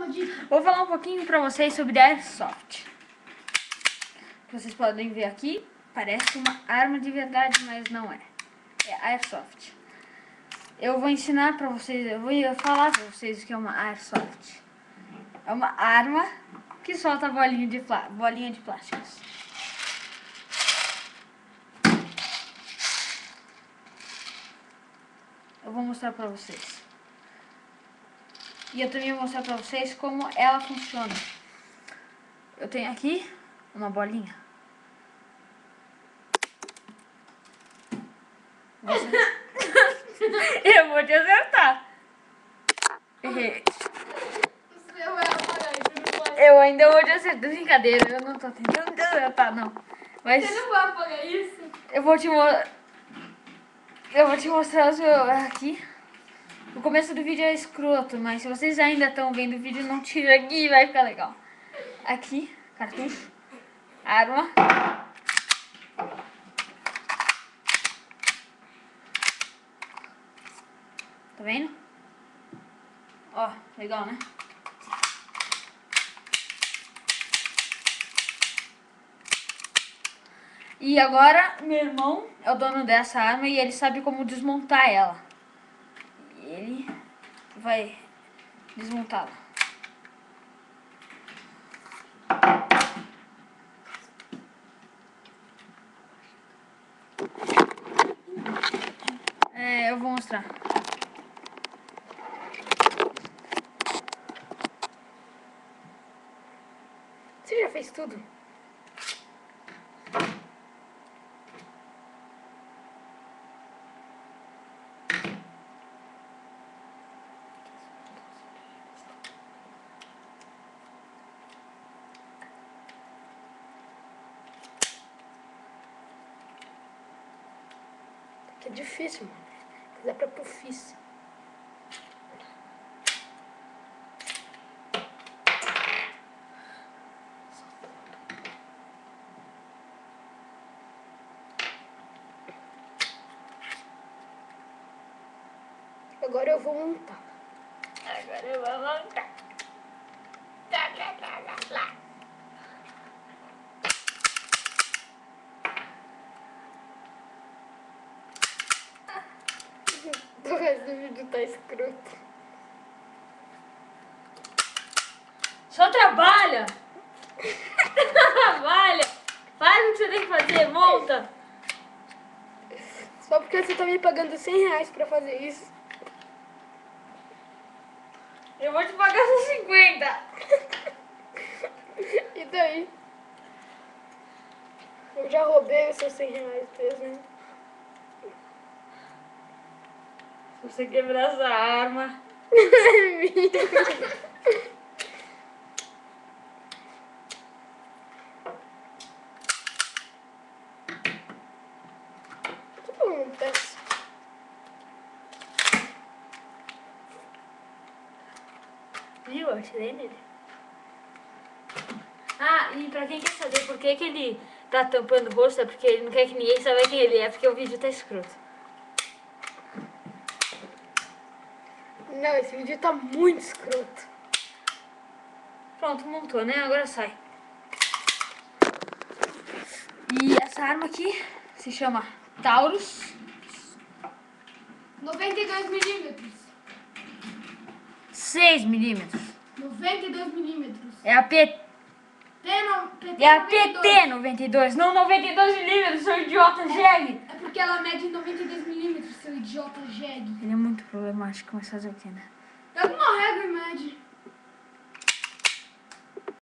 uma dica. Vou falar um pouquinho pra vocês sobre Airsoft. Vocês podem ver aqui, parece uma arma de verdade, mas não é. É Airsoft. Eu vou ensinar pra vocês, eu vou falar pra vocês o que é uma Airsoft. É uma arma que solta bolinha de plásticos. Eu vou mostrar pra vocês. E eu também vou mostrar pra vocês como ela funciona. Eu tenho aqui uma bolinha. Eu vou te acertar. Errei. Você vai apagar isso, não vai. Eu ainda vou te acertar. Brincadeira, eu não tô tentando te acertar, não. Mas Você não vai apagar isso? eu vou te mostrar o seu aqui. O começo do vídeo é escroto, mas se vocês ainda estão vendo o vídeo, não tira aqui, vai ficar legal. Aqui, cartucho, arma. Tá vendo? Ó, legal, né? E agora, meu irmão é o dono dessa arma e ele sabe como desmontar ela. E ele vai desmontá-la. Eu vou mostrar. Você já fez tudo? Que é difícil, mano. Dá pra profício. Agora eu vou montar. Agora eu vou montar. O resto do vídeo tá escroto. Só trabalha! Trabalha! Faz o que você tem que fazer, monta! Só porque você tá me pagando R$100 pra fazer isso. Eu vou te pagar só 50! E daí? Eu já roubei os seus R$100 mesmo. Se você quebrar essa arma... Acontece. Viu? Eu atirei nele. Ah, e pra quem quer saber por que ele tá tampando o rosto, é porque ele não quer que ninguém saiba quem ele é, porque o vídeo tá escroto. Não, esse vídeo tá muito escroto. Pronto, montou, né? Agora sai. E essa arma aqui se chama Taurus. 92 milímetros. 6 milímetros. 92 milímetros. É a PT. PT É a PT 92, não 92 milímetros, seu idiota jegue. É porque ela mede 92 milímetros, seu idiota jegue. Ele é muito problemático, mas fazer o que, né? Tem alguma regra, mede.